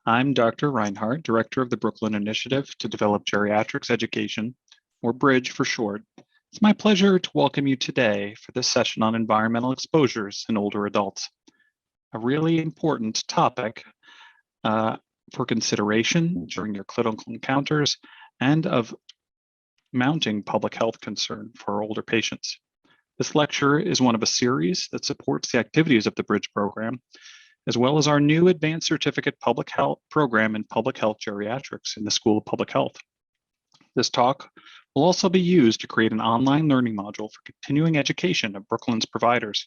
I'm Dr. Reinhardt, Director of the Brooklyn Initiative to Develop Geriatrics Education, or BRIDGE for short. It's my pleasure to welcome you today for this session on environmental exposures in older adults, a really important topic for consideration during your clinical encounters and of mounting public health concern for older patients. This lecture is one of a series that supports the activities of the BRIDGE program, as well as our new Advanced Certificate Public Health program in Public Health Geriatrics in the School of Public Health. This talk will also be used to create an online learning module for continuing education of Brooklyn's providers.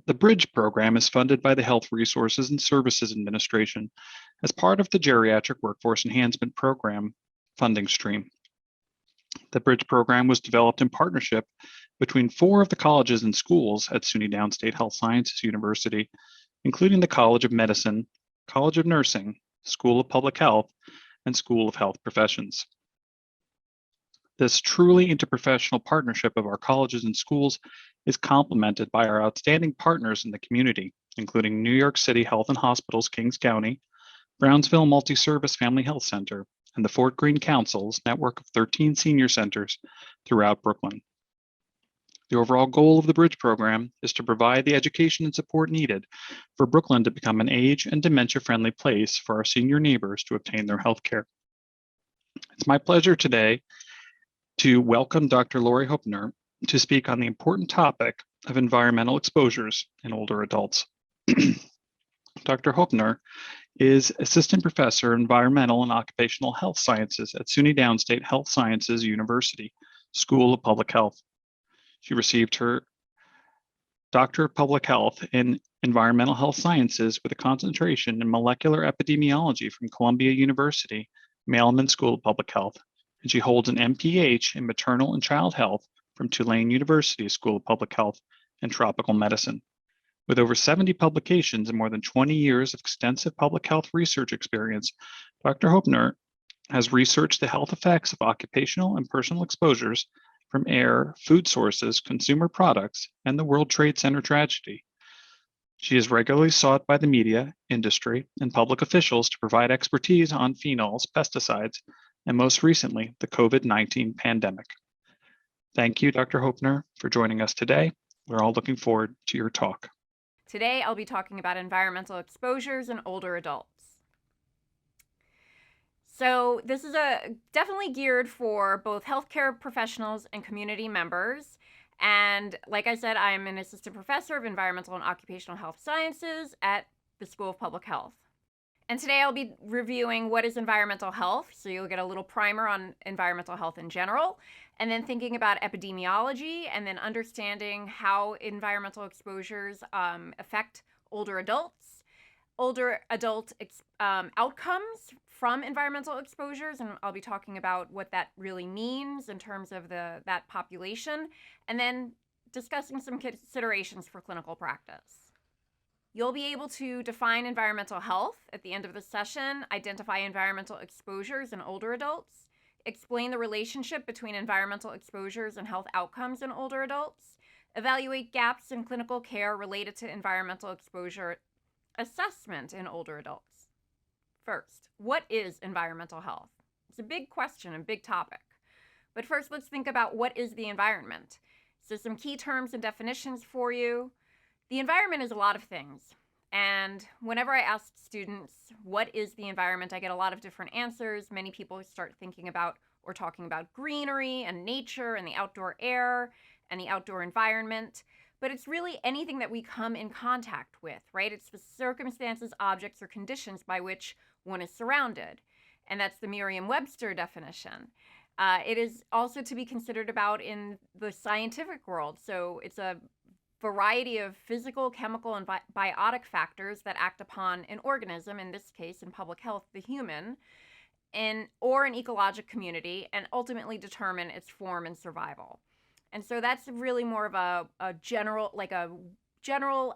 The BRIDGE program is funded by the Health Resources and Services Administration as part of the Geriatric Workforce Enhancement Program funding stream. The BRIDGE program was developed in partnership between 4 of the colleges and schools at SUNY Downstate Health Sciences University, including the College of Medicine, College of Nursing, School of Public Health, and School of Health Professions. This truly interprofessional partnership of our colleges and schools is complemented by our outstanding partners in the community, including New York City Health and Hospitals Kings County, Brownsville Multi-Service Family Health Center, and the Fort Greene Council's network of 13 senior centers throughout Brooklyn. The overall goal of the BRIDGE program is to provide the education and support needed for Brooklyn to become an age and dementia-friendly place for our senior neighbors to obtain their health care. It's my pleasure today to welcome Dr. Lori Hoepner to speak on the important topic of environmental exposures in older adults. Dr. Hoepner is Assistant Professor of Environmental and Occupational Health Sciences at SUNY Downstate Health Sciences University, School of Public Health. She received her Doctor of Public Health in Environmental Health Sciences with a concentration in Molecular Epidemiology from Columbia University, Mailman School of Public Health, and she holds an MPH in Maternal and Child Health from Tulane University School of Public Health and Tropical Medicine. With over 70 publications and more than 20 years of extensive public health research experience, Dr. Hoepner has researched the health effects of occupational and personal exposures from air, food sources, consumer products, and the World Trade Center tragedy. She is regularly sought by the media, industry, and public officials to provide expertise on phenols, pesticides, and most recently, the COVID-19 pandemic. Thank you, Dr. Hoepner, for joining us today. We're all looking forward to your talk. Today, I'll be talking about environmental exposures in older adults. So this is definitely geared for both healthcare professionals and community members. And like I said, I'm an assistant professor of environmental and occupational health sciences at the School of Public Health. And today I'll be reviewing what is environmental health. So you'll get a little primer on environmental health in general, and then thinking about epidemiology, and then understanding how environmental exposures affect older adults, outcomes from environmental exposures, and I'll be talking about what that really means in terms of that population, and then discussing some considerations for clinical practice. You'll be able to define environmental health at the end of the session, identify environmental exposures in older adults, explain the relationship between environmental exposures and health outcomes in older adults, evaluate gaps in clinical care related to environmental exposure assessment in older adults. First, what is environmental health? It's a big question and big topic. But first, let's think about what is the environment. So some key terms and definitions for you. The environment is a lot of things. And whenever I ask students, what is the environment, I get a lot of different answers. Many people start thinking about or talking about greenery and nature and the outdoor air and the outdoor environment. But it's really anything that we come in contact with, right? It's the circumstances, objects, or conditions by which one is surrounded. And that's the Merriam-Webster definition. It is also to be considered about in the scientific world. So it's a variety of physical, chemical, and biotic factors that act upon an organism, in this case, in public health, the human, or an ecologic community, and ultimately determine its form and survival. And so that's really more of a general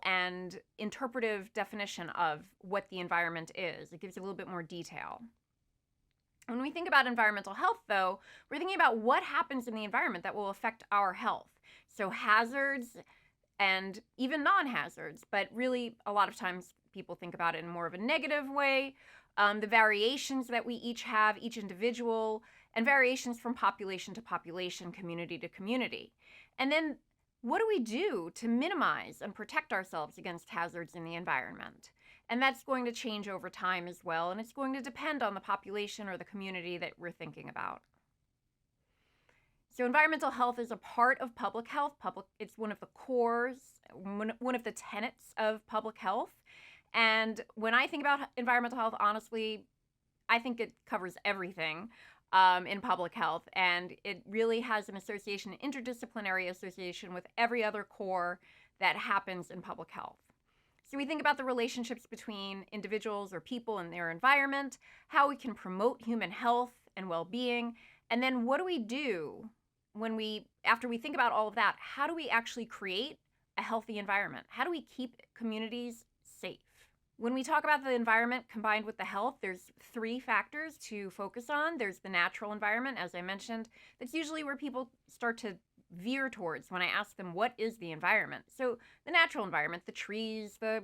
and interpretive definition of what the environment is. It gives you a little bit more detail. When we think about environmental health, though, we're thinking about what happens in the environment that will affect our health. So hazards and even non-hazards, but really a lot of times people think about it in more of a negative way. The variations that we each have, each individual, and variations from population to population, community to community. And then what do we do to minimize and protect ourselves against hazards in the environment? And that's going to change over time as well, and it's going to depend on the population or the community that we're thinking about. So environmental health is a part of public health. It's one of the cores, one of the tenets of public health. And when I think about environmental health, honestly, I think it covers everything in public health. And it really has an association, an interdisciplinary association with every other core that happens in public health. So we think about the relationships between individuals or people and their environment, how we can promote human health and well-being, and then what do we do after we think about all of that, how do we actually create a healthy environment? How do we keep communities safe? When we talk about the environment combined with the health, there's 3 factors to focus on. There's the natural environment, as I mentioned. That's usually where people start to veer towards when I ask them, what is the environment? So the natural environment, the trees, the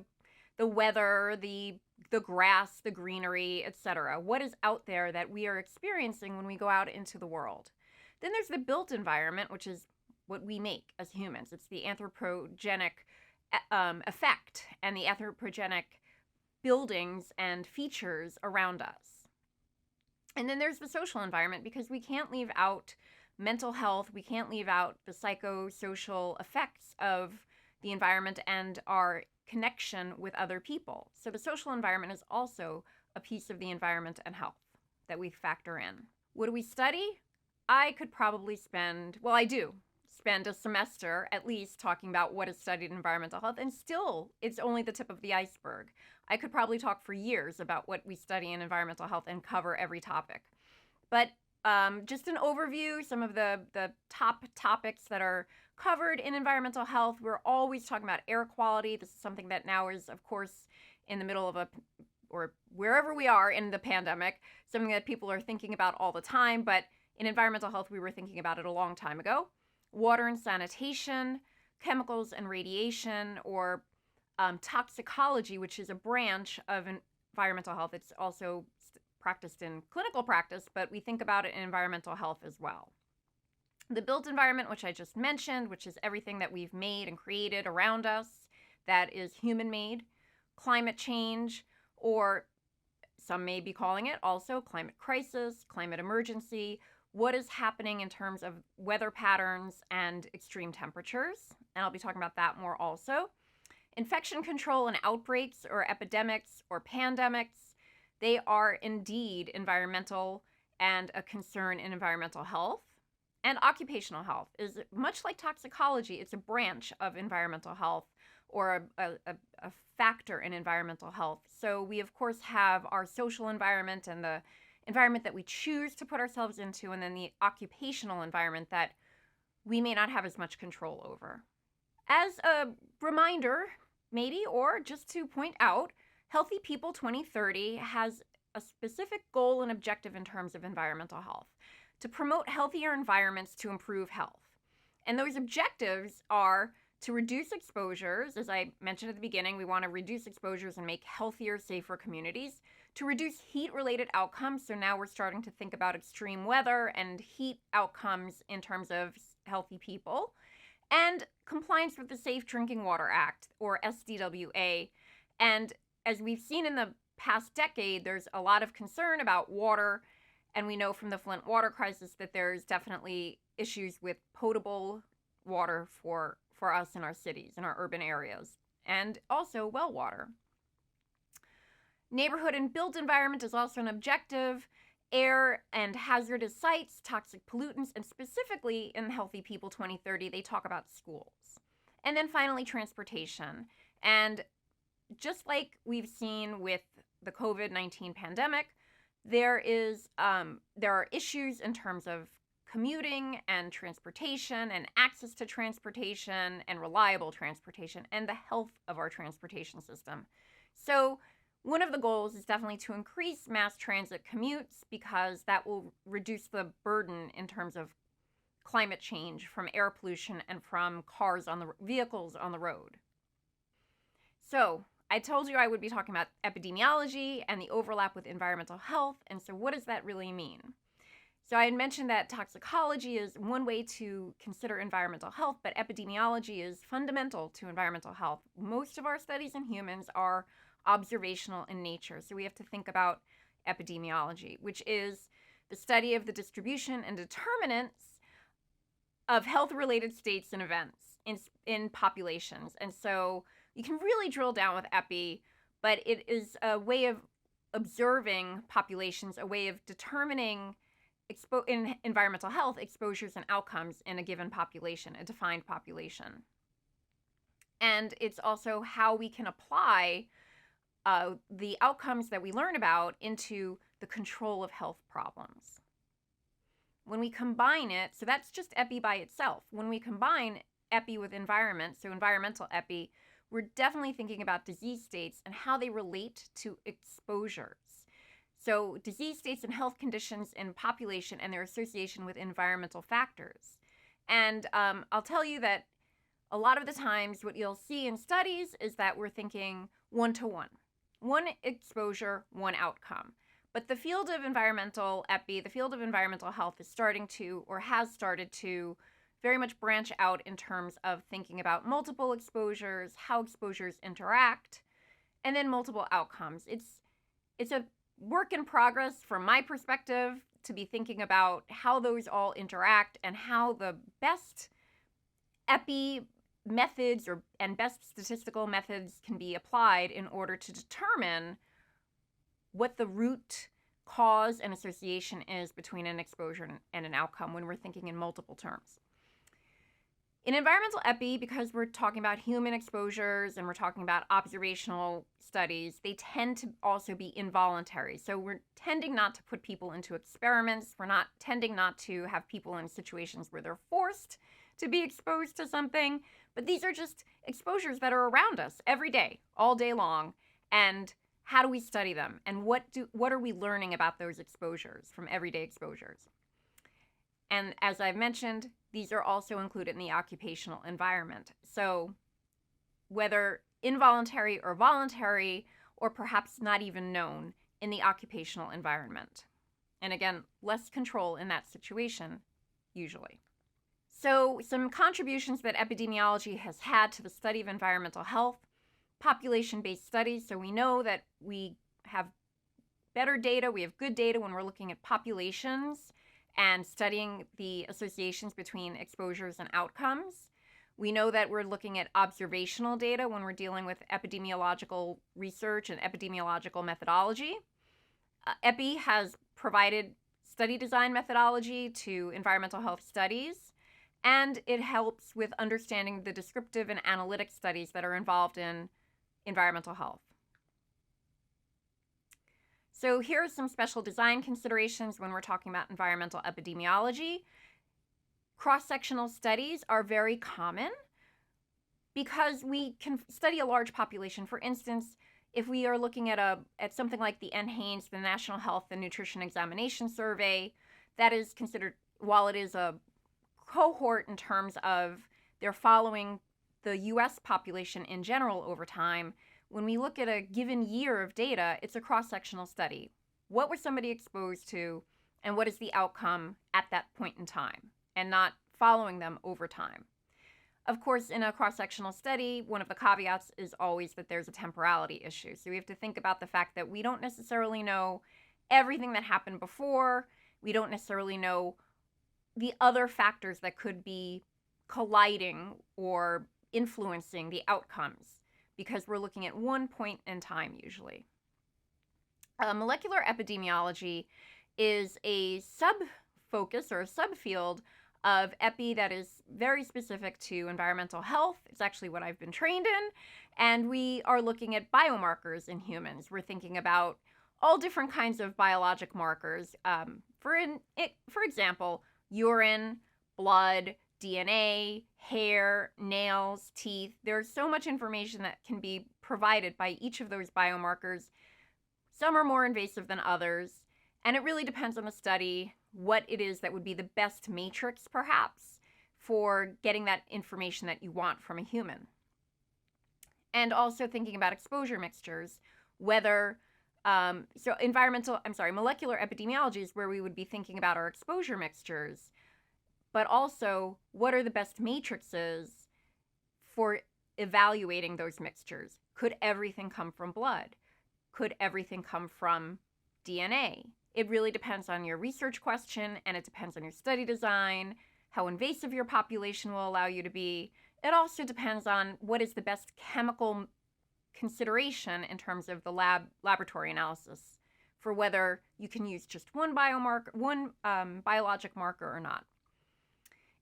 weather, the grass, the greenery, etc. What is out there that we are experiencing when we go out into the world? Then there's the built environment, which is what we make as humans. It's the anthropogenic effect and the anthropogenic buildings and features around us. And then there's the social environment, because we can't leave out mental health, we can't leave out the psychosocial effects of the environment and our connection with other people. So the social environment is also a piece of the environment and health that we factor in. What do we study? I could probably I do spend a semester at least talking about what is studied in environmental health, and still it's only the tip of the iceberg. I could probably talk for years about what we study in environmental health and cover every topic. But just an overview, some of the top topics that are covered in environmental health. We're always talking about air quality. This is something that now is, of course, in the middle of or wherever we are in the pandemic, something that people are thinking about all the time. But in environmental health, we were thinking about it a long time ago. Water and sanitation, chemicals and radiation, or toxicology, which is a branch of environmental health. It's also practiced in clinical practice, but we think about it in environmental health as well. The built environment, which I just mentioned, which is everything that we've made and created around us that is human-made. Climate change, or some may be calling it also climate crisis, climate emergency. What is happening in terms of weather patterns and extreme temperatures? And I'll be talking about that more also. Infection control and outbreaks, or epidemics or pandemics, they are indeed environmental and a concern in environmental health. And occupational health is much like toxicology. It's a branch of environmental health, or a factor in environmental health. So we, of course, have our social environment and the environment that we choose to put ourselves into, and then the occupational environment that we may not have as much control over. As a reminder, maybe, or just to point out, Healthy People 2030 has a specific goal and objective in terms of environmental health: to promote healthier environments to improve health. And those objectives are to reduce exposures. As I mentioned at the beginning, we want to reduce exposures and make healthier, safer communities. To reduce heat-related outcomes, so now we're starting to think about extreme weather and heat outcomes in terms of healthy people. And compliance with the Safe Drinking Water Act, or SDWA. And as we've seen in the past decade, there's a lot of concern about water, and we know from the Flint water crisis that there's definitely issues with potable water for us in our cities, in our urban areas, and also well water. Neighborhood and built environment is also an objective. Air and hazardous sites, toxic pollutants, and specifically in Healthy People 2030, they talk about schools. And then finally, transportation. And just like we've seen with the COVID-19 pandemic, there are issues in terms of commuting and transportation and access to transportation and reliable transportation and the health of our transportation system. So one of the goals is definitely to increase mass transit commutes, because that will reduce the burden in terms of climate change, from air pollution, and from vehicles on the road. So I told you I would be talking about epidemiology and the overlap with environmental health. And so what does that really mean? So I had mentioned that toxicology is one way to consider environmental health, but epidemiology is fundamental to environmental health. Most of our studies in humans are observational in nature. So we have to think about epidemiology, which is the study of the distribution and determinants of health-related states and events in populations. And so you can really drill down with epi, but it is a way of observing populations, a way of determining in environmental health exposures and outcomes in a given population, a defined population. And it's also how we can apply the outcomes that we learn about into the control of health problems. When we combine it, so that's just epi by itself. When we combine epi with environment, so environmental epi, we're definitely thinking about disease states and how they relate to exposures. So disease states and health conditions in population and their association with environmental factors. And I'll tell you that a lot of the times what you'll see in studies is that we're thinking one-to-one. One exposure, one outcome. But the field of environmental epi, the field of environmental health is starting to, or has started to, very much branch out in terms of thinking about multiple exposures, how exposures interact, and then multiple outcomes. It's a work in progress from my perspective to be thinking about how those all interact and how the best epi methods and best statistical methods can be applied in order to determine what the root cause and association is between an exposure and an outcome when we're thinking in multiple terms. In environmental epi, because we're talking about human exposures and we're talking about observational studies, they tend to also be involuntary. So we're tending not to put people into experiments. We're not tending not to have people in situations where they're forced to be exposed to something. But these are just exposures that are around us every day, all day long. And how do we study them? And what are we learning about those exposures from everyday exposures? And as I've mentioned, these are also included in the occupational environment. So whether involuntary or voluntary, or perhaps not even known in the occupational environment. And again, less control in that situation, usually. So some contributions that epidemiology has had to the study of environmental health: population-based studies. So we know that we have better data, we have good data when we're looking at populations and studying the associations between exposures and outcomes. We know that we're looking at observational data when we're dealing with epidemiological research and epidemiological methodology. EPI has provided study design methodology to environmental health studies, and it helps with understanding the descriptive and analytic studies that are involved in environmental health. So here are some special design considerations when we're talking about environmental epidemiology. Cross-sectional studies are very common because we can study a large population. For instance, if we are looking at something like the NHANES, the National Health and Nutrition Examination Survey, that is considered, while it is a cohort in terms of they're following the US population in general over time, when we look at a given year of data, it's a cross-sectional study. What was somebody exposed to, and what is the outcome at that point in time, and not following them over time. Of course, in a cross-sectional study, one of the caveats is always that there's a temporality issue. So we have to think about the fact that we don't necessarily know everything that happened before. We don't necessarily know the other factors that could be colliding or influencing the outcomes, because we're looking at one point in time usually. Molecular epidemiology is a sub-focus or a subfield of epi that is very specific to environmental health. It's actually what I've been trained in, and we are looking at biomarkers in humans. We're thinking about all different kinds of biologic markers. For example, urine, blood, DNA, hair, nails, teeth. There's so much information that can be provided by each of those biomarkers. Some are more invasive than others, And it really depends on the study, what it is that would be the best matrix, perhaps, for getting that information that you want from a human. And also thinking about exposure mixtures, whether, molecular epidemiology is where we would be thinking about our exposure mixtures, but also what are the best matrices for evaluating those mixtures? Could everything come from blood? Could everything come from DNA? It really depends on your research question, and it depends on your study design, how invasive your population will allow you to be. It also depends on what is the best chemical consideration in terms of the laboratory analysis for whether you can use just one biologic marker or not.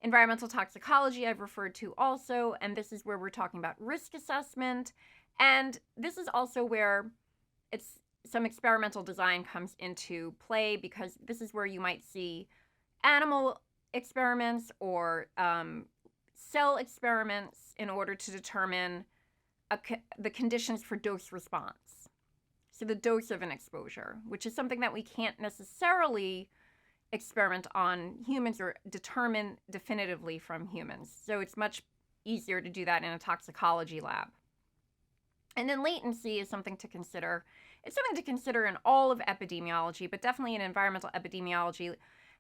Environmental toxicology I've referred to also, and this is where we're talking about risk assessment. And this is also where some experimental design comes into play, because this is where you might see animal experiments or cell experiments in order to determine the conditions for dose response. So the dose of an exposure, which is something that we can't necessarily experiment on humans or determine definitively from humans. So it's much easier to do that in a toxicology lab. And then latency is something to consider. It's something to consider in all of epidemiology, but definitely in environmental epidemiology.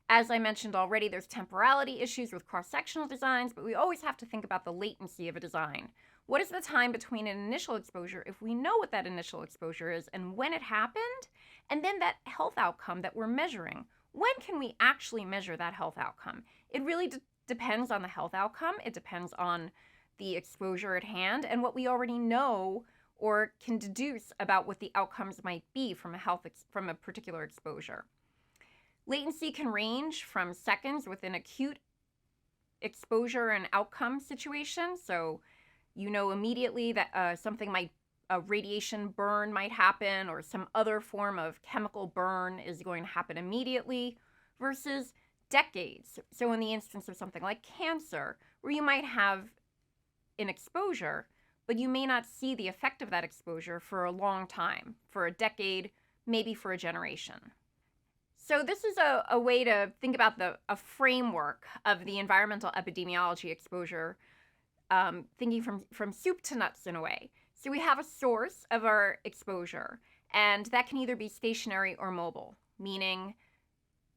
As I mentioned already, there's temporality issues with cross-sectional designs, but we always have to think about the latency of a design. What is the time between an initial exposure, if we know what that initial exposure is and when it happened, and then that health outcome that we're measuring? When can we actually measure that health outcome? It really depends on the health outcome. It depends on the exposure at hand and what we already know or can deduce about what the outcomes might be from a particular exposure. Latency can range from seconds with an acute exposure and outcome situation. So you know immediately that a radiation burn might happen, or some other form of chemical burn is going to happen immediately, versus decades. So in the instance of something like cancer, where you might have an exposure, but you may not see the effect of that exposure for a long time, for a decade, maybe for a generation. So this is a way to think about a framework of the environmental epidemiology exposure, thinking from soup to nuts in a way. So we have a source of our exposure, and that can either be stationary or mobile, meaning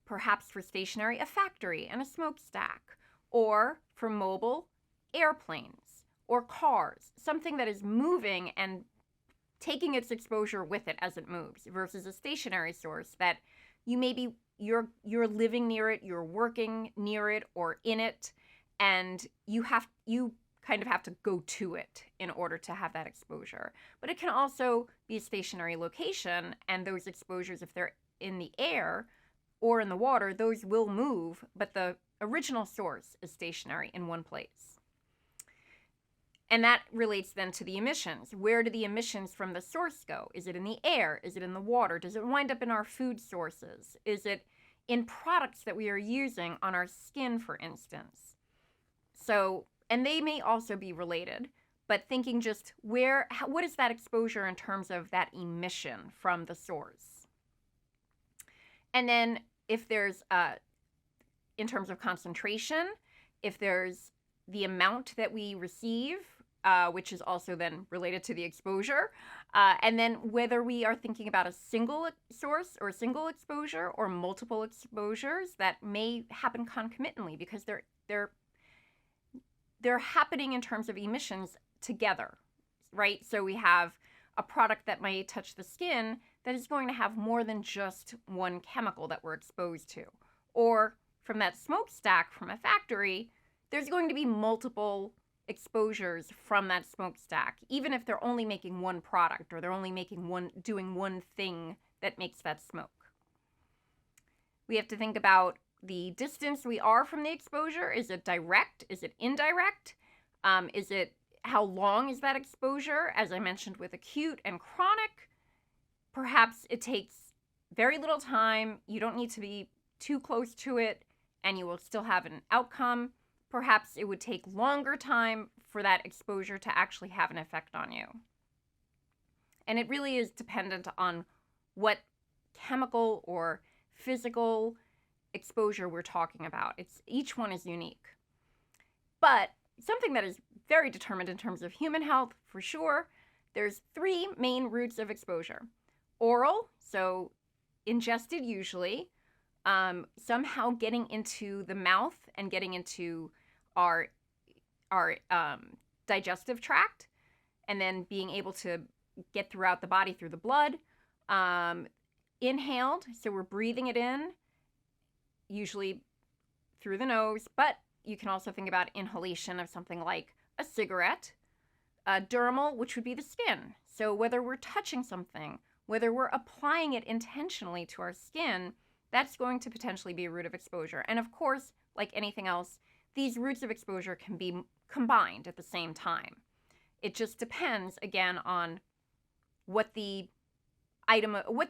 perhaps for stationary, a factory and a smokestack, or for mobile, airplanes or cars, something that is moving and taking its exposure with it as it moves, versus a stationary source that you're living near it, you're working near it or in it, and you kind of have to go to it in order to have that exposure. But it can also be a stationary location, and those exposures, if they're in the air or in the water, those will move, but the original source is stationary in one place. And that relates then to the emissions. Where do the emissions from the source go? Is it in the air? Is it in the water? Does it wind up in our food sources? Is it in products that we are using on our skin, for instance? So, and they may also be related, but thinking just what is that exposure in terms of that emission from the source? And then if there's, in terms of concentration, if there's the amount that we receive, which is also then related to the exposure, and then whether we are thinking about a single source or a single exposure or multiple exposures that may happen concomitantly, because they're happening in terms of emissions together, right? So we have a product that may touch the skin that is going to have more than just one chemical that we're exposed to. Or from that smokestack from a factory, there's going to be multiple exposures from that smokestack, even if they're only making one product, or they're only doing one thing that makes that smoke. We have to think about the distance we are from the exposure. Is it direct? Is it indirect? How long is that exposure? As I mentioned with acute and chronic, perhaps it takes very little time. You don't need to be too close to it, and you will still have an outcome. Perhaps it would take longer time for that exposure to actually have an effect on you. And it really is dependent on what chemical or physical exposure we're talking about. Each one is unique. But something that is very determined in terms of human health, for sure, there's 3 main routes of exposure. Oral, so ingested usually, somehow getting into the mouth and getting into our digestive tract, and then being able to get throughout the body through the blood. Inhaled, so we're breathing it in, usually through the nose, but you can also think about inhalation of something like a cigarette. Dermal, which would be the skin. So whether we're touching something, whether we're applying it intentionally to our skin, that's going to potentially be a route of exposure. And of course, like anything else, these routes of exposure can be combined at the same time. It just depends, again, on what the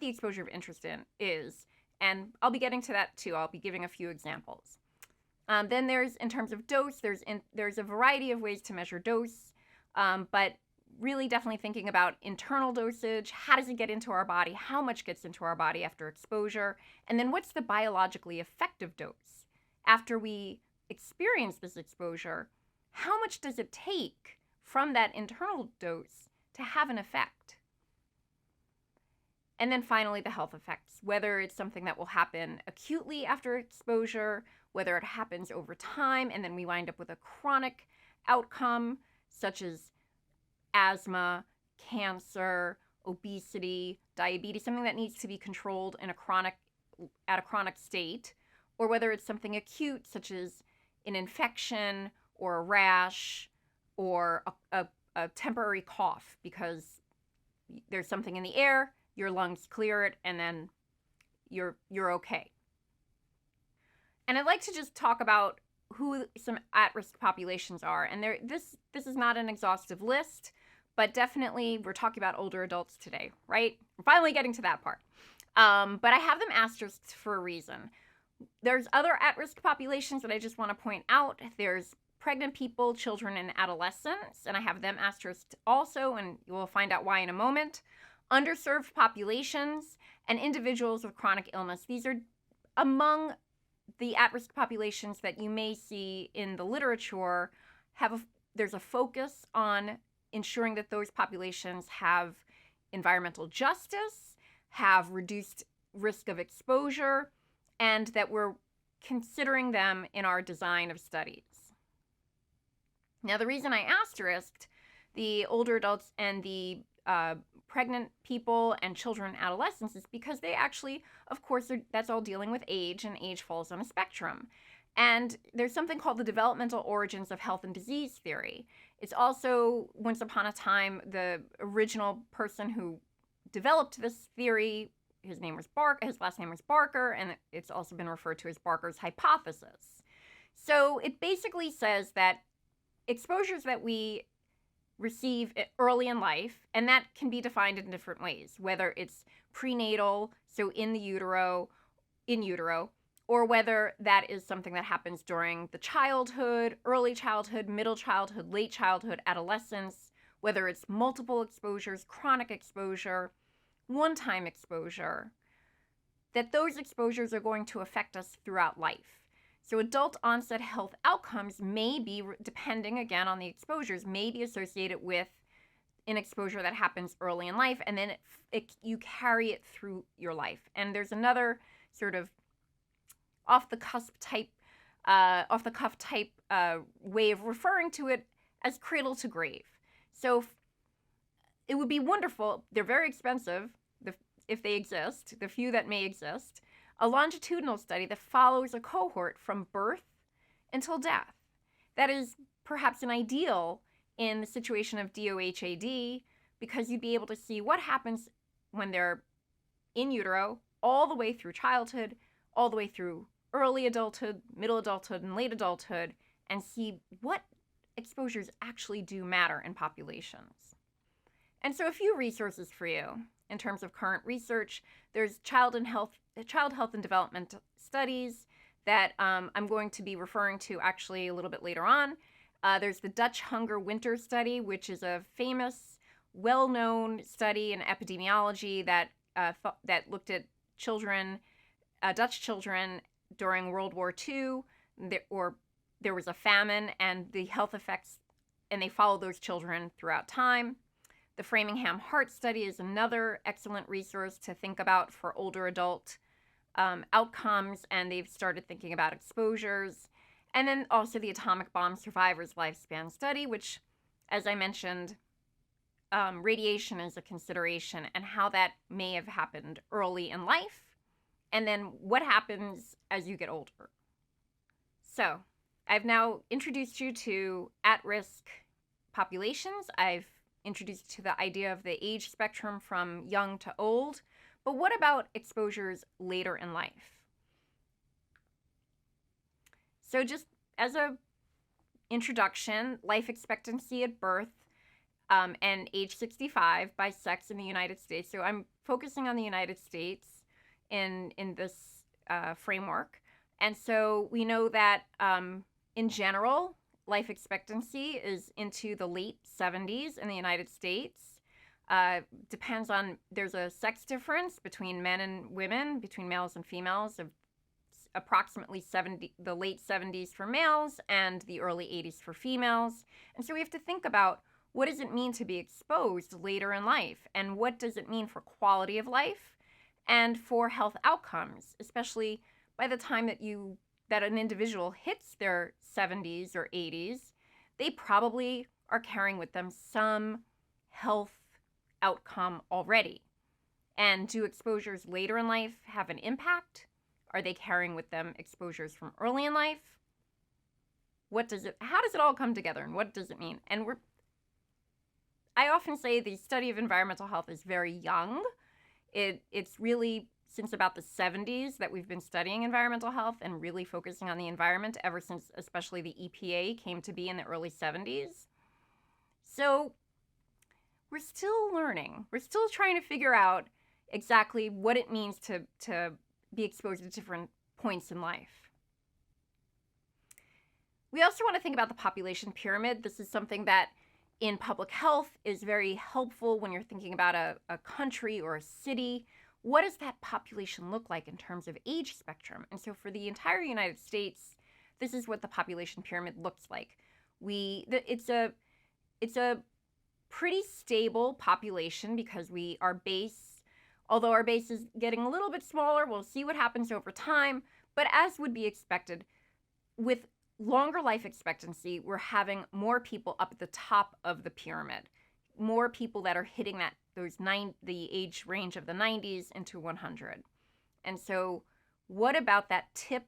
exposure of interest in is. And I'll be getting to that too. I'll be giving a few examples. Then there's, in terms of dose, there's a variety of ways to measure dose, but really definitely thinking about internal dosage. How does it get into our body? How much gets into our body after exposure? And then what's the biologically effective dose? After we experience this exposure, how much does it take from that internal dose to have an effect? And then finally, the health effects, whether it's something that will happen acutely after exposure, whether it happens over time, and then we wind up with a chronic outcome, such as asthma, cancer, obesity, diabetes, something that needs to be controlled at a chronic state, or whether it's something acute, such as an infection or a rash or a temporary cough because there's something in the air, your lungs clear it, and then you're okay. And I'd like to just talk about who some at-risk populations are. And this is not an exhaustive list, but definitely we're talking about older adults today, right? We're finally getting to that part. But I have them asterisked for a reason. There's other at-risk populations that I just want to point out. There's pregnant people, children, and adolescents, and I have them asterisked also, and you will find out why in a moment. Underserved populations and individuals with chronic illness. These are among the at-risk populations that you may see in the literature. There's a focus on ensuring that those populations have environmental justice, have reduced risk of exposure, and that we're considering them in our design of studies. Now, the reason I asterisked the older adults and the pregnant people and children and adolescents is because they actually, of course, that's all dealing with age, and age falls on a spectrum. And there's something called the developmental origins of health and disease theory. It's also, once upon a time, the original person who developed this theory, his last name was Barker, and it's also been referred to as Barker's hypothesis. So it basically says that exposures that we receive early in life, and that can be defined in different ways, whether it's prenatal, so in utero, or whether that is something that happens during the childhood, early childhood, middle childhood, late childhood, adolescence, whether it's multiple exposures, chronic exposure, one-time exposure, that those exposures are going to affect us throughout life. So adult onset health outcomes may be, depending again on the exposures, may be associated with an exposure that happens early in life, and then you carry it through your life. And there's another sort of off-the-cuff type way of referring to it as cradle to grave. So it would be wonderful. They're very expensive if they exist, the few that may exist. A longitudinal study that follows a cohort from birth until death. That is perhaps an ideal in the situation of DOHAD, because you'd be able to see what happens when they're in utero, all the way through childhood, all the way through early adulthood, middle adulthood, and late adulthood, and see what exposures actually do matter in populations. And so a few resources for you in terms of current research. There's child health and development studies that I'm going to be referring to actually a little bit later on. There's the Dutch Hunger Winter Study, which is a famous, well-known study in epidemiology that looked at children Dutch children during World War II, there was a famine, and the health effects, and they followed those children throughout time. The Framingham Heart Study is another excellent resource to think about for older adult outcomes, and they've started thinking about exposures. And then also the Atomic Bomb Survivors Lifespan Study, which, as I mentioned, radiation is a consideration, and how that may have happened early in life, and then what happens as you get older. So I've now introduced you to at-risk populations. I've introduced you to the idea of the age spectrum from young to old. But what about exposures later in life? So just as a introduction, life expectancy at birth and age 65 by sex in the United States. So I'm focusing on the United States in this framework. And so we know that in general, life expectancy is into the late 70s in the United States. Depends on, there's a sex difference between men and women, between males and females, of approximately the late 70s for males and the early 80s for females. And so we have to think about, what does it mean to be exposed later in life? And what does it mean for quality of life and for health outcomes, especially by the time that an individual hits their 70s or 80s, they probably are carrying with them some health outcome already. And do exposures later in life have an impact? Are they carrying with them exposures from early in life? How does it all come together, and what does it mean? And I often say the study of environmental health is very young. It's really since about the 70s that we've been studying environmental health and really focusing on the environment, ever since especially the EPA came to be in the early 70s. So we're still learning. We're still trying to figure out exactly what it means to be exposed at different points in life. We also want to think about the population pyramid. This is something that in public health is very helpful when you're thinking about a country or a city. What does that population look like in terms of age spectrum? And so for the entire United States, this is what the population pyramid looks like. It's a pretty stable population because although our base is getting a little bit smaller, we'll see what happens over time. But as would be expected, with longer life expectancy, we're having more people up at the top of the pyramid, more people that are hitting the age range of the 90s into 100. And so what about that tip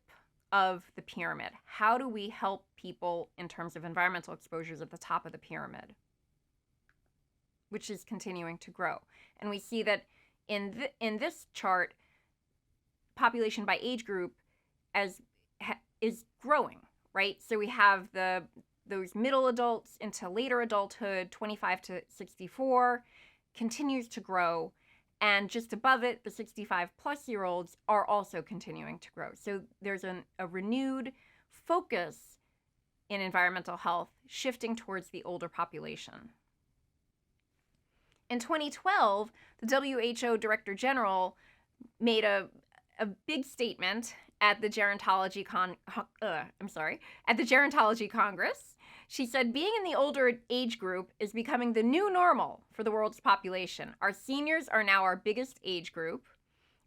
of the pyramid? How do we help people in terms of environmental exposures at the top of the pyramid, which is continuing to grow? And we see that in this chart, population by age group is growing, right? So we have those middle adults into later adulthood, 25 to 64, continues to grow. And just above it, the 65 plus year olds are also continuing to grow. So there's a renewed focus in environmental health shifting towards the older population. In 2012, the WHO Director General made a big statement at the Gerontology Congress. She said, being in the older age group is becoming the new normal for the world's population. Our seniors are now our biggest age group.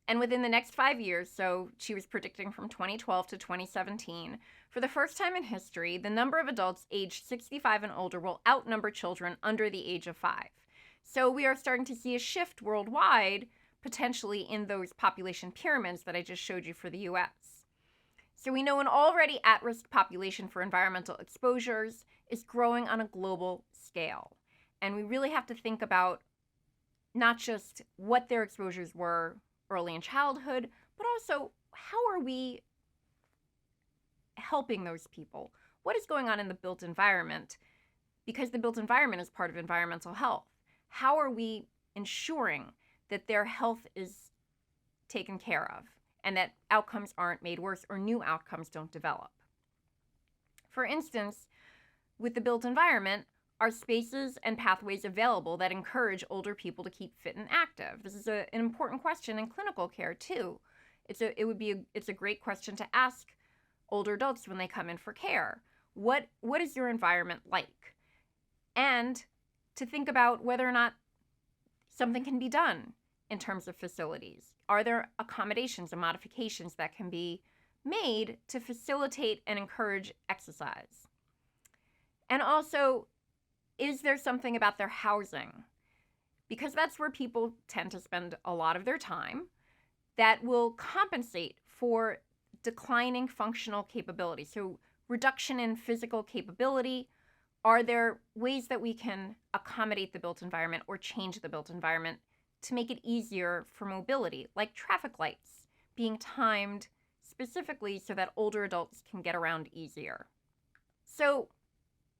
And within the next 5 years, so she was predicting from 2012 to 2017, for the first time in history, the number of adults aged 65 and older will outnumber children under the age of 5. So we are starting to see a shift worldwide, potentially in those population pyramids that I just showed you for the US. So we know an already at-risk population for environmental exposures is growing on a global scale. And we really have to think about not just what their exposures were early in childhood, but also how are we helping those people? What is going on in the built environment? Because the built environment is part of environmental health. How are we ensuring that their health is taken care of and that outcomes aren't made worse or new outcomes don't develop? For instance, with the built environment, are spaces and pathways available that encourage older people to keep fit and active? This is an important question in clinical care too. It's a great question to ask older adults when they come in for care. What is your environment like? And to think about whether or not something can be done in terms of facilities. Are there accommodations and modifications that can be made to facilitate and encourage exercise? And also, is there something about their housing? Because that's where people tend to spend a lot of their time that will compensate for declining functional capability. So reduction in physical capability. Are there ways that we can accommodate the built environment or change the built environment to make it easier for mobility, like traffic lights being timed specifically so that older adults can get around easier? So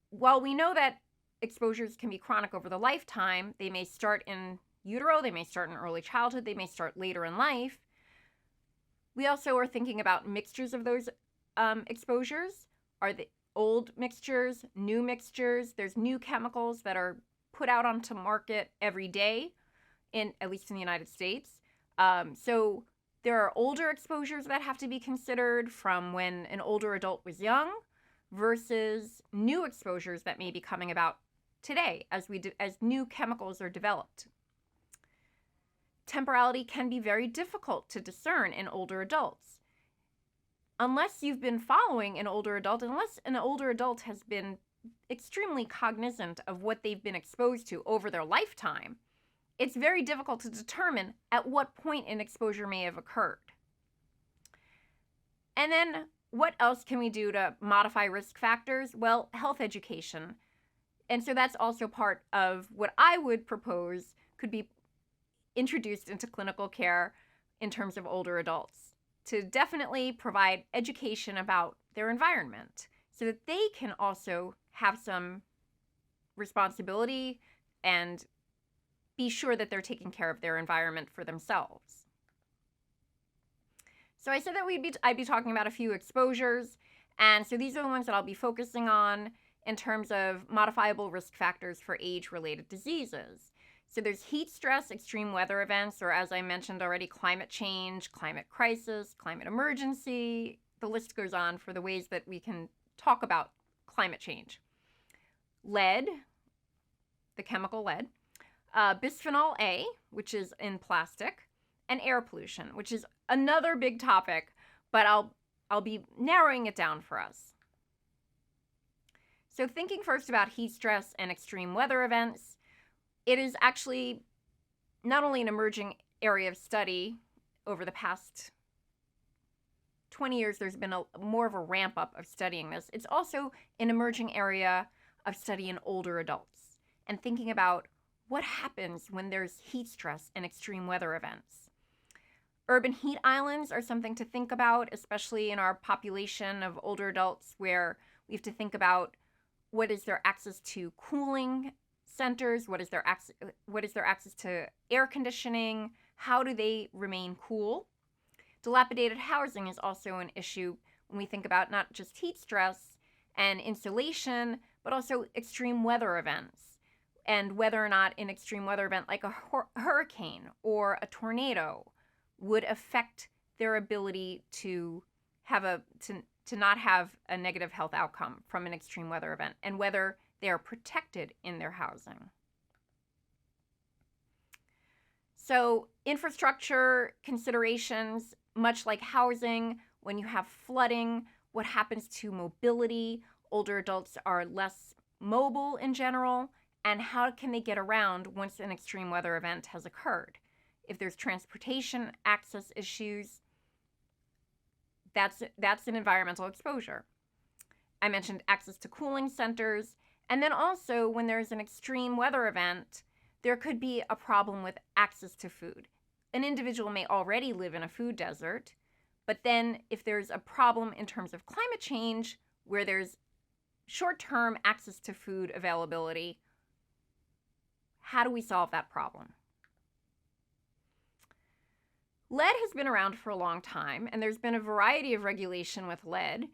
while we know that exposures can be chronic over the lifetime, they may start in utero, they may start in early childhood, they may start later in life. We also are thinking about mixtures of those exposures. Are the old mixtures, new mixtures? There's new chemicals that are put out onto market every day, at least in the United States. So there are older exposures that have to be considered from when an older adult was young versus new exposures that may be coming about today as new chemicals are developed. Temporality can be very difficult to discern in older adults. Unless you've been following an older adult, unless an older adult has been extremely cognizant of what they've been exposed to over their lifetime, it's very difficult to determine at what point an exposure may have occurred. And then what else can we do to modify risk factors? Well, health education. And so that's also part of what I would propose could be introduced into clinical care in terms of older adults, to definitely provide education about their environment so that they can also have some responsibility and be sure that they're taking care of their environment for themselves. So I said that I'd be talking about a few exposures, and so these are the ones that I'll be focusing on in terms of modifiable risk factors for age-related diseases. So there's heat stress, extreme weather events, or as I mentioned already, climate change, climate crisis, climate emergency. The list goes on for the ways that we can talk about climate change. Lead, the chemical lead, bisphenol A, which is in plastic, and air pollution, which is another big topic, but I'll be narrowing it down for us. So thinking first about heat stress and extreme weather events, it is actually not only an emerging area of study over the past 20 years, there's been more of a ramp up of studying this. It's also an emerging area of study in older adults and thinking about what happens when there's heat stress and extreme weather events. Urban heat islands are something to think about, especially in our population of older adults where we have to think about what is their access to cooling centers, what is their access to air conditioning, how do they remain cool. Dilapidated housing is also an issue when we think about not just heat stress and insulation, but also extreme weather events, and whether or not an extreme weather event like a hurricane or a tornado would affect their ability to not have a negative health outcome from an extreme weather event, and whether they are protected in their housing. So infrastructure considerations, much like housing, when you have flooding, what happens to mobility? Older adults are less mobile in general, and how can they get around once an extreme weather event has occurred? If there's transportation access issues, that's an environmental exposure. I mentioned access to cooling centers. And then also, when there's an extreme weather event, there could be a problem with access to food. An individual may already live in a food desert, but then if there's a problem in terms of climate change, where there's short-term access to food availability, how do we solve that problem? Lead has been around for a long time, and there's been a variety of regulation with lead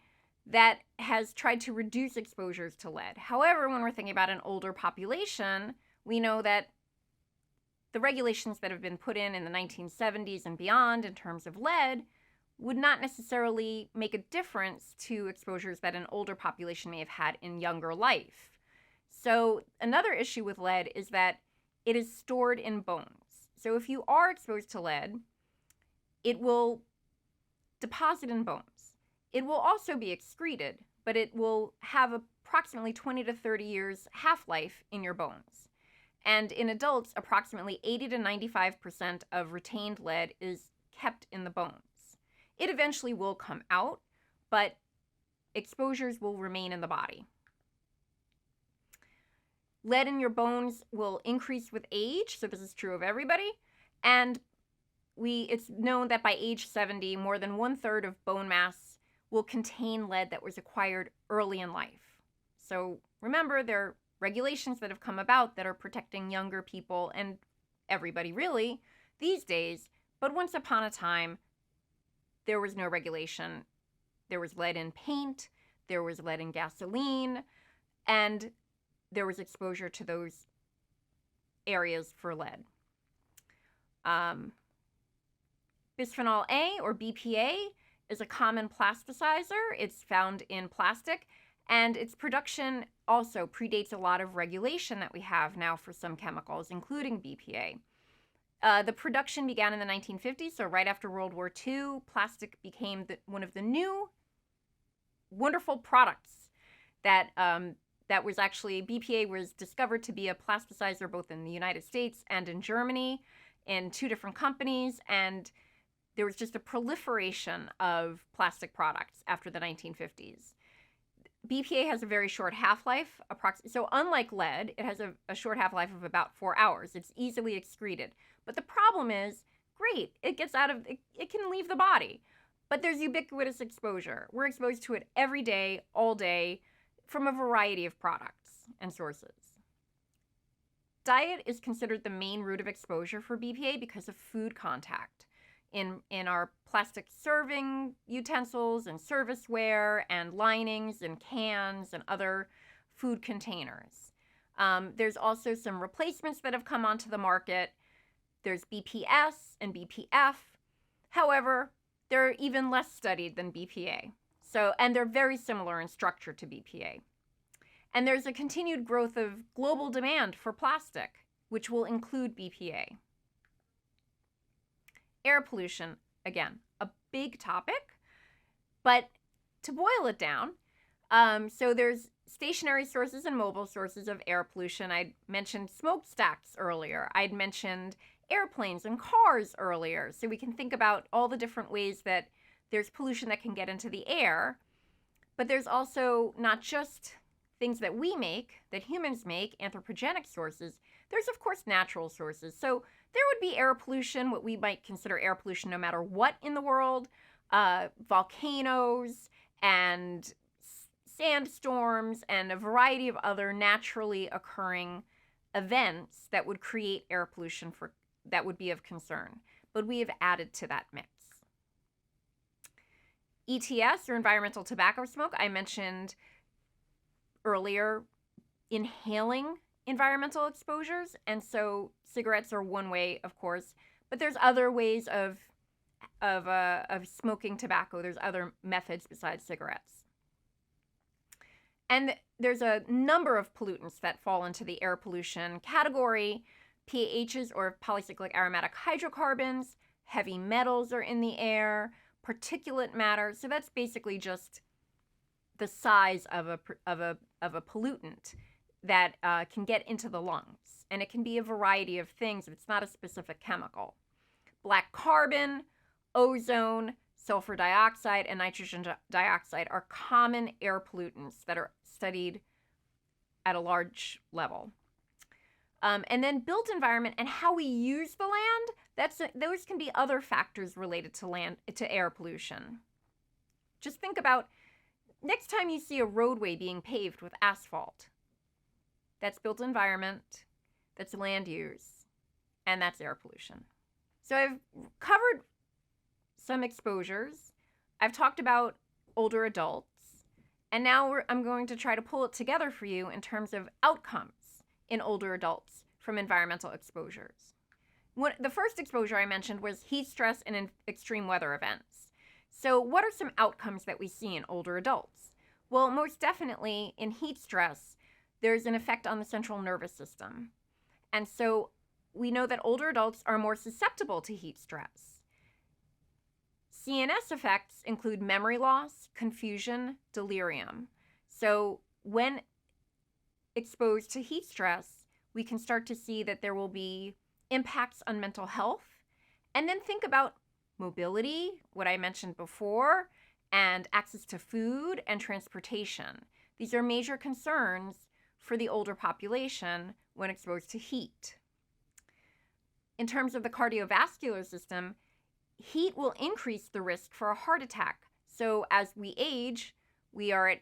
that has tried to reduce exposures to lead. However, when we're thinking about an older population, we know that the regulations that have been put in the 1970s and beyond in terms of lead would not necessarily make a difference to exposures that an older population may have had in younger life. So another issue with lead is that it is stored in bones. So if you are exposed to lead, it will deposit in bones. It will also be excreted, but it will have approximately 20 to 30 years half-life in your bones. And in adults, approximately 80 to 95% of retained lead is kept in the bones. It eventually will come out, but exposures will remain in the body. Lead in your bones will increase with age, so this is true of everybody. And it's known that by age 70, more than 1/3 of bone mass will contain lead that was acquired early in life. So remember, there are regulations that have come about that are protecting younger people and everybody really these days. But once upon a time, there was no regulation. There was lead in paint, there was lead in gasoline, and there was exposure to those areas for lead. Bisphenol A, or BPA, is a common plasticizer. It's found in plastic, and its production also predates a lot of regulation that we have now for some chemicals, including BPA. The production began in the 1950s, so right after World War II, plastic became one of the new wonderful products that was actually, BPA was discovered to be a plasticizer both in the United States and in Germany in 2 different companies, and there was just a proliferation of plastic products after the 1950s. BPA has a very short half-life, so unlike lead, it has a short half-life of about 4 hours. It's easily excreted. But the problem is, great, it can leave the body, but there's ubiquitous exposure. We're exposed to it every day, all day, from a variety of products and sources. Diet is considered the main route of exposure for BPA because of food contact in our plastic serving utensils and serviceware and linings and cans and other food containers. There's also some replacements that have come onto the market. There's BPS and BPF. However, they're even less studied than BPA. And they're very similar in structure to BPA. And there's a continued growth of global demand for plastic, which will include BPA. Air pollution, again, a big topic, but to boil it down, so there's stationary sources and mobile sources of air pollution. I mentioned smokestacks earlier. I'd mentioned airplanes and cars earlier. So we can think about all the different ways that there's pollution that can get into the air, but there's also not just things that we make, that humans make, anthropogenic sources. There's, of course, natural sources. So there would be air pollution, what we might consider air pollution no matter what in the world, volcanoes and sandstorms and a variety of other naturally occurring events that would create air pollution that would be of concern. But we have added to that mix. ETS, or environmental tobacco smoke, I mentioned earlier, inhaling environmental exposures, and so cigarettes are one way, of course, but there's other ways of smoking tobacco. There's other methods besides cigarettes. And there's a number of pollutants that fall into the air pollution category. PAHs, or polycyclic aromatic hydrocarbons, heavy metals are in the air, particulate matter. So that's basically just the size of a pollutant that can get into the lungs. And it can be a variety of things if it's not a specific chemical. Black carbon, ozone, sulfur dioxide, and nitrogen dioxide are common air pollutants that are studied at a large level. And then built environment and how we use the land, those can be other factors related to air pollution. Just think about next time you see a roadway being paved with asphalt. That's built environment, that's land use, and that's air pollution. So I've covered some exposures. I've talked about older adults, and now I'm going to try to pull it together for you in terms of outcomes in older adults from environmental exposures. The first exposure I mentioned was heat stress and extreme weather events. So, what are some outcomes that we see in older adults? Well, most definitely in heat stress, there's an effect on the central nervous system. And so we know that older adults are more susceptible to heat stress. CNS effects include memory loss, confusion, delirium. So when exposed to heat stress, we can start to see that there will be impacts on mental health. And then think about mobility, what I mentioned before, and access to food and transportation. These are major concerns for the older population when exposed to heat. In terms of the cardiovascular system, heat will increase the risk for a heart attack. So as we age, we are at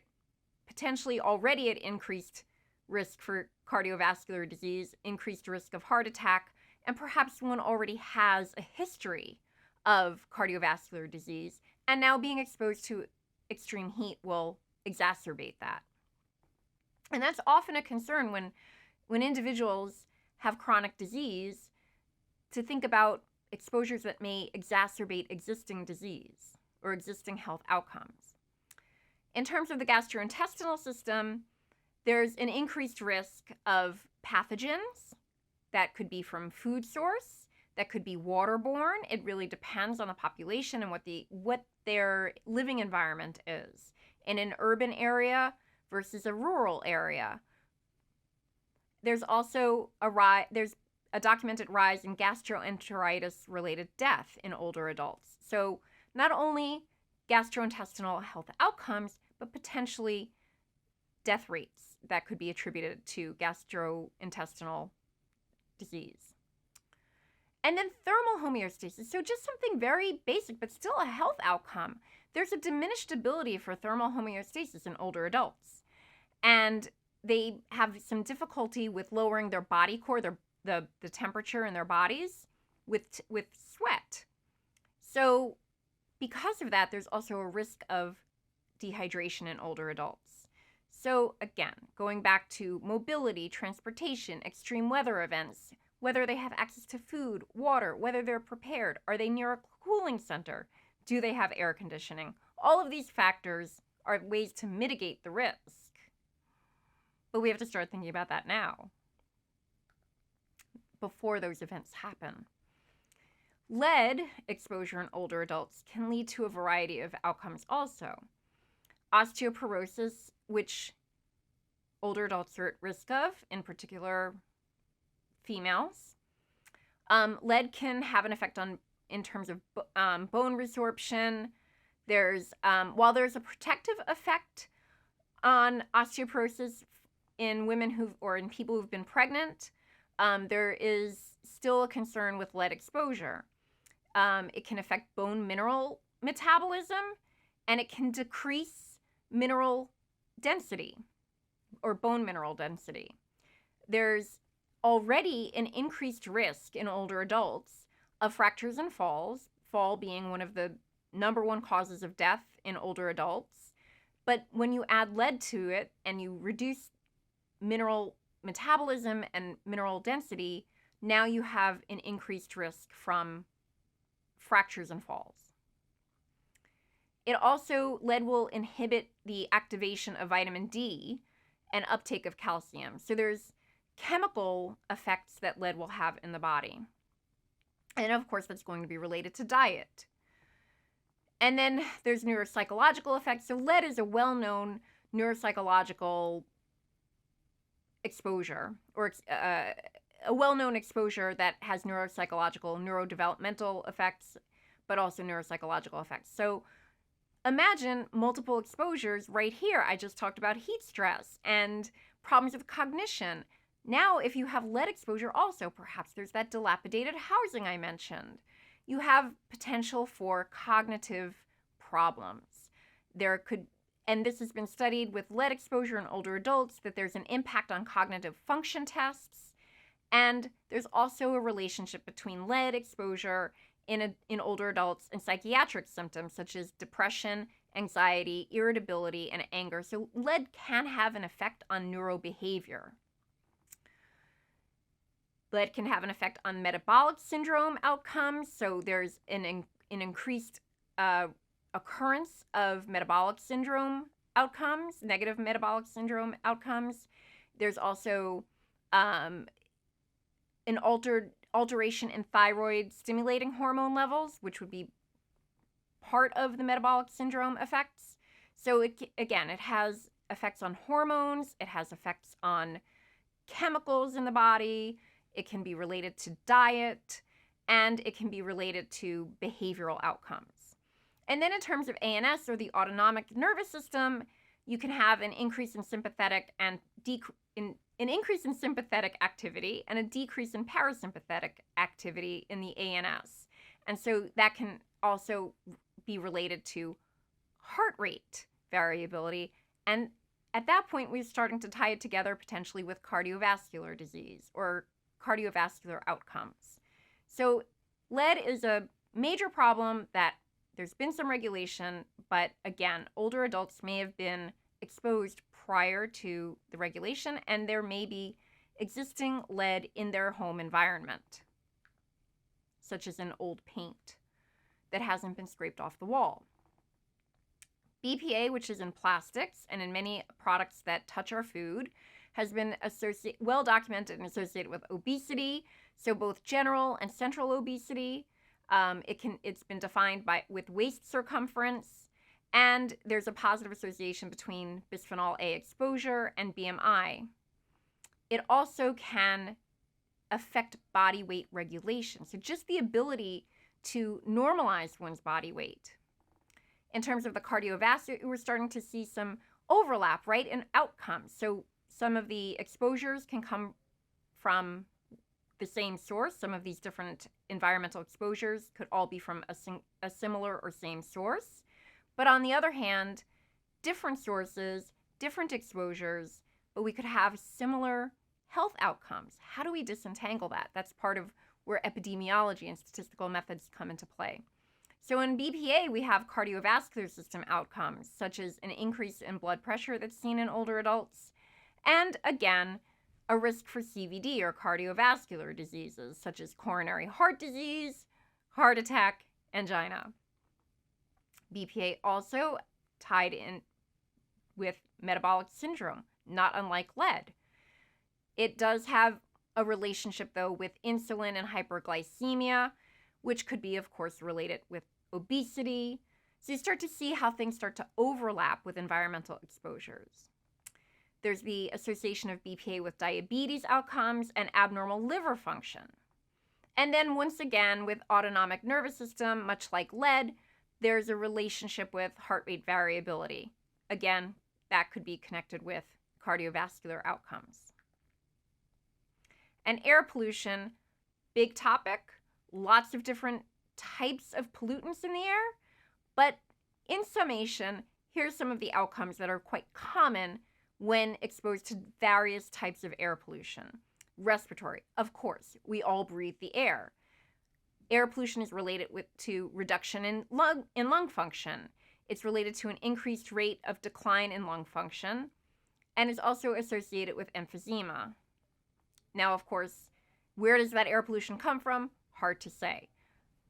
potentially already at increased risk for cardiovascular disease, increased risk of heart attack, and perhaps one already has a history of cardiovascular disease, and now being exposed to extreme heat will exacerbate that. And that's often a concern when individuals have chronic disease, to think about exposures that may exacerbate existing disease or existing health outcomes. In terms of the gastrointestinal system, there's an increased risk of pathogens that could be from food source, that could be waterborne. It really depends on the population and what their living environment is in an urban area versus a rural area. There's also there's a documented rise in gastroenteritis-related death in older adults. So not only gastrointestinal health outcomes, but potentially death rates that could be attributed to gastrointestinal disease. And then thermal homeostasis. So just something very basic, but still a health outcome. There's a diminished ability for thermal homeostasis in older adults. And they have some difficulty with lowering their body core, the temperature in their bodies with sweat. So because of that, there's also a risk of dehydration in older adults. So again, going back to mobility, transportation, extreme weather events, whether they have access to food, water, whether they're prepared, are they near a cooling center, do they have air conditioning? All of these factors are ways to mitigate the risk. But we have to start thinking about that now, before those events happen. Lead exposure in older adults can lead to a variety of outcomes also. Osteoporosis, which older adults are at risk of, in particular females. Lead can have an effect in terms of bone resorption. While there's a protective effect on osteoporosis in women or in people who've been pregnant, there is still a concern with lead exposure. It can affect bone mineral metabolism, and it can decrease mineral density or bone mineral density. There's already an increased risk in older adults of fractures and falls, fall being one of the number one causes of death in older adults. But when you add lead to it and you reduce mineral metabolism and mineral density, now you have an increased risk from fractures and falls. Lead will inhibit the activation of vitamin D and uptake of calcium. So there's chemical effects that lead will have in the body. And of course, that's going to be related to diet. And then there's neuropsychological effects. So lead is a well-known neuropsychological exposure, or a well-known exposure that has neuropsychological, neurodevelopmental effects, but also neuropsychological effects. So imagine multiple exposures right here. I just talked about heat stress and problems with cognition. Now, if you have lead exposure also, perhaps there's that dilapidated housing I mentioned. You have potential for cognitive problems. And this has been studied with lead exposure in older adults, that there's an impact on cognitive function tests. And there's also a relationship between lead exposure in older adults and psychiatric symptoms such as depression, anxiety, irritability, and anger. So lead can have an effect on neurobehavior. Lead can have an effect on metabolic syndrome outcomes. So there's an increased occurrence of metabolic syndrome outcomes, negative metabolic syndrome outcomes. There's also an alteration in thyroid stimulating hormone levels, which would be part of the metabolic syndrome effects. So it has effects on hormones, it has effects on chemicals in the body, it can be related to diet, and it can be related to behavioral outcomes. And then in terms of ANS, or the autonomic nervous system, you can have an increase in sympathetic and an increase in sympathetic activity and a decrease in parasympathetic activity in the ANS. And so that can also be related to heart rate variability. And at that point, we're starting to tie it together potentially with cardiovascular disease or cardiovascular outcomes. So lead is a major problem that there's been some regulation, but again, older adults may have been exposed prior to the regulation, and there may be existing lead in their home environment, such as in old paint that hasn't been scraped off the wall. BPA, which is in plastics and in many products that touch our food, has been well documented and associated with obesity, so both general and central obesity. It's been defined with waist circumference, and there's a positive association between bisphenol A exposure and BMI. It also can affect body weight regulation, so just the ability to normalize one's body weight. In terms of the cardiovascular, we're starting to see some overlap, right, in outcomes. So some of the exposures can come from the same source. Some of these different environmental exposures could all be from a similar or same source. But on the other hand, different sources, different exposures, but we could have similar health outcomes. How do we disentangle that? That's part of where epidemiology and statistical methods come into play. So in BPA, we have cardiovascular system outcomes, such as an increase in blood pressure that's seen in older adults, and again, a risk for CVD or cardiovascular diseases, such as coronary heart disease, heart attack, angina. BPA also tied in with metabolic syndrome, not unlike lead. It does have a relationship, though, with insulin and hyperglycemia, which could be, of course, related with obesity. So you start to see how things start to overlap with environmental exposures. There's the association of BPA with diabetes outcomes and abnormal liver function. And then once again, with autonomic nervous system, much like lead, there's a relationship with heart rate variability. Again, that could be connected with cardiovascular outcomes. And air pollution, big topic, lots of different types of pollutants in the air, but in summation, here's some of the outcomes that are quite common when exposed to various types of air pollution. Respiratory, of course, we all breathe the air. Air pollution is related to reduction in lung function. It's related to an increased rate of decline in lung function, and is also associated with emphysema. Now, of course, where does that air pollution come from? Hard to say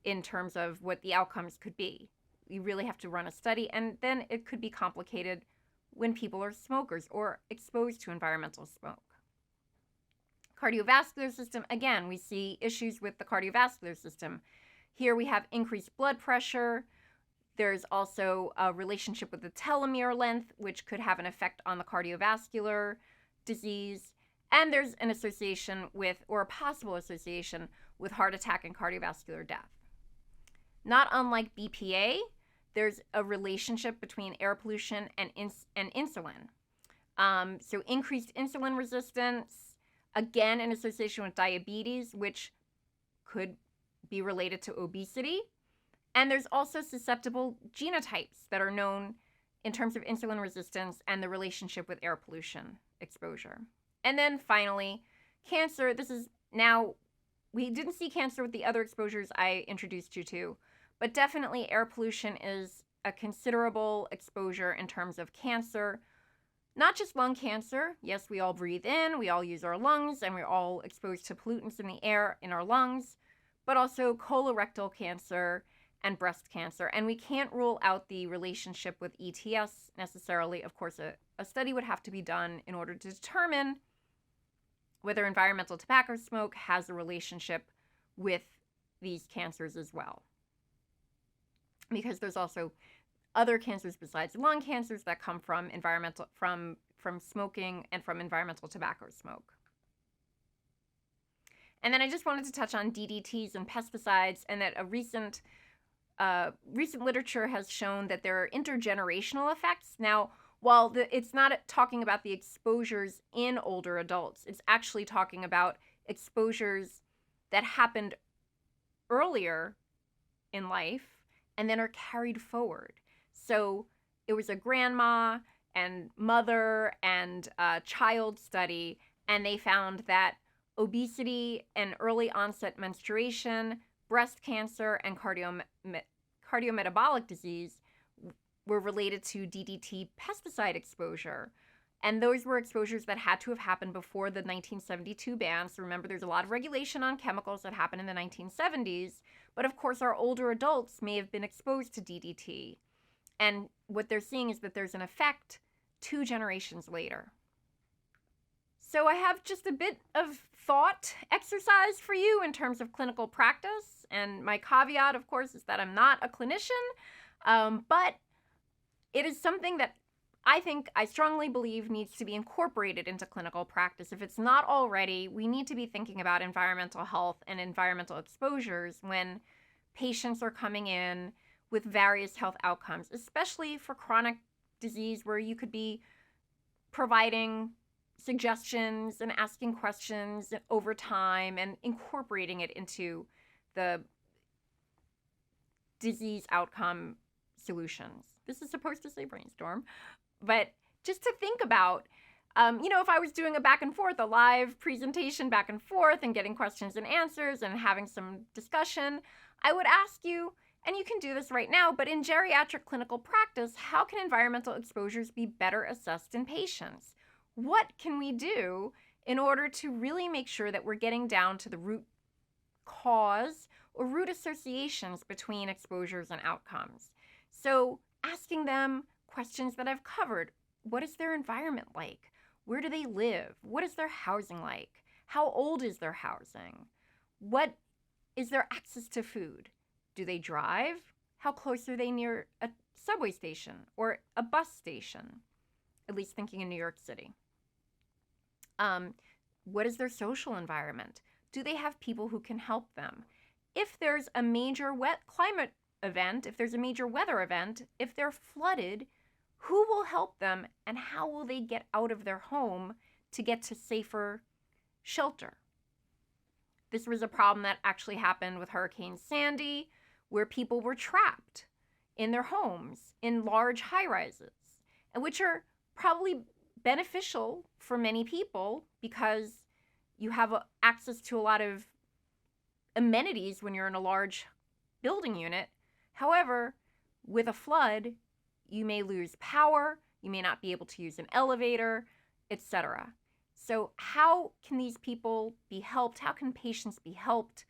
in terms of what the outcomes could be. You really have to run a study, and then it could be complicated when people are smokers or exposed to environmental smoke. Cardiovascular system, again, we see issues with the cardiovascular system. Here we have increased blood pressure. There's also a relationship with the telomere length, which could have an effect on the cardiovascular disease. And there's an association with, or a possible association with, heart attack and cardiovascular death. Not unlike BPA, there's a relationship between air pollution and insulin. So increased insulin resistance, again, in association with diabetes, which could be related to obesity. And there's also susceptible genotypes that are known in terms of insulin resistance and the relationship with air pollution exposure. And then finally, cancer. This is now, we didn't see cancer with the other exposures I introduced you to, but definitely air pollution is a considerable exposure in terms of cancer. Not just lung cancer. Yes, we all breathe in, we all use our lungs, and we're all exposed to pollutants in the air in our lungs, but also colorectal cancer and breast cancer. And we can't rule out the relationship with ETS necessarily. Of course, a study would have to be done in order to determine whether environmental tobacco smoke has a relationship with these cancers as well. Because there's also other cancers besides lung cancers that come from smoking and from environmental tobacco smoke. And then I just wanted to touch on DDTs and pesticides, and that a recent literature has shown that there are intergenerational effects. Now, while it's not talking about the exposures in older adults, it's actually talking about exposures that happened earlier in life and then are carried forward. So it was a grandma and mother and child study, and they found that obesity and early onset menstruation, breast cancer, and cardiometabolic disease were related to DDT pesticide exposure. And those were exposures that had to have happened before the 1972 ban. So remember, there's a lot of regulation on chemicals that happened in the 1970s. But of course, our older adults may have been exposed to DDT. And what they're seeing is that there's an effect 2 generations later. So I have just a bit of thought exercise for you in terms of clinical practice. And my caveat, of course, is that I'm not a clinician, but it is something that I strongly believe needs to be incorporated into clinical practice. If it's not already, we need to be thinking about environmental health and environmental exposures when patients are coming in with various health outcomes, especially for chronic disease where you could be providing suggestions and asking questions over time and incorporating it into the disease outcome solutions. This is supposed to say brainstorm, but just to think about, if I was doing a back and forth, a live presentation back and forth and getting questions and answers and having some discussion, I would ask you, and you can do this right now, but in geriatric clinical practice, how can environmental exposures be better assessed in patients? What can we do in order to really make sure that we're getting down to the root cause or root associations between exposures and outcomes? So asking them questions that I've covered. What is their environment like? Where do they live? What is their housing like? How old is their housing? What is their access to food? Do they drive? How close are they near a subway station or a bus station? At least thinking in New York City. What is their social environment? Do they have people who can help them? If there's a major climate event, if there's a major weather event, if they're flooded, who will help them and how will they get out of their home to get to safer shelter? This was a problem that actually happened with Hurricane Sandy, where people were trapped in their homes in large high-rises, which are probably beneficial for many people because you have access to a lot of amenities when you're in a large building unit. However, with a flood, you may lose power, you may not be able to use an elevator, etc. So how can these people be helped? How can patients be helped,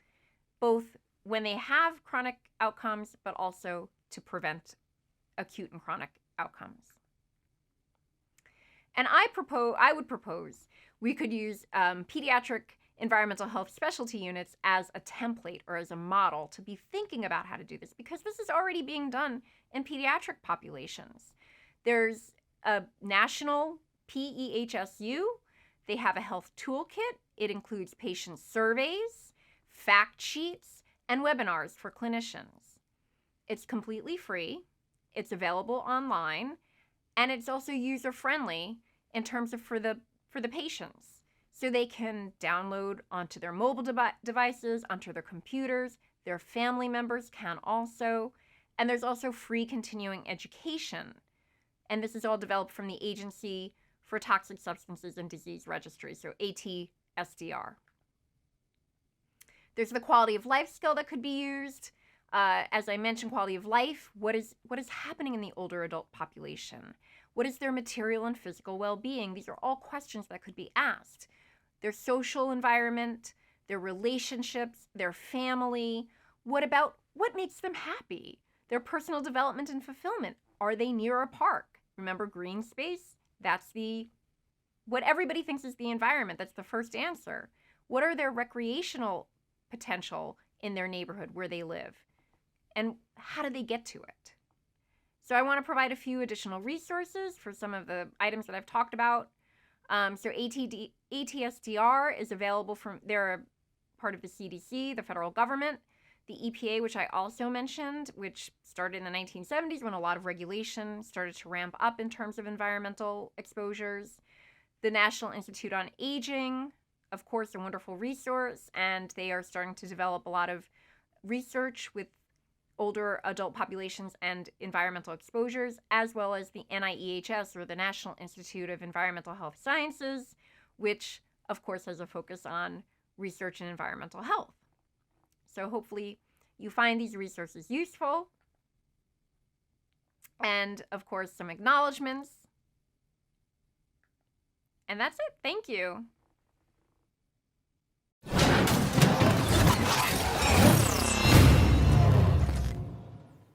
both when they have chronic outcomes, but also to prevent acute and chronic outcomes? And I would propose we could use pediatric environmental health specialty units as a template or as a model to be thinking about how to do this, because this is already being done in pediatric populations. There's a national PEHSU. They have a health toolkit. It includes patient surveys, fact sheets, and webinars for clinicians. It's completely free. It's available online, and it's also user-friendly in terms of for the patients. So they can download onto their mobile devices, onto their computers. Their family members can also. And there's also free continuing education. And this is all developed from the Agency for Toxic Substances and Disease Registry, so ATSDR. There's the quality of life skill that could be used. As I mentioned, quality of life. What is happening in the older adult population? What is their material and physical well-being? These are all questions that could be asked. Their social environment, their relationships, their family. What about what makes them happy? Their personal development and fulfillment. Are they near a park? Remember green space? That's what everybody thinks is the environment. That's the first answer. What are their recreational potential in their neighborhood where they live? And how do they get to it? So I want to provide a few additional resources for some of the items that I've talked about. So ATSDR is available they're a part of the CDC, the federal government. The EPA, which I also mentioned, which started in the 1970s when a lot of regulation started to ramp up in terms of environmental exposures. The National Institute on Aging, of course, a wonderful resource, and they are starting to develop a lot of research with older adult populations and environmental exposures, as well as the NIEHS, or the National Institute of Environmental Health Sciences, which, of course, has a focus on research in environmental health. So hopefully you find these resources useful. And, of course, some acknowledgements. And that's it. Thank you.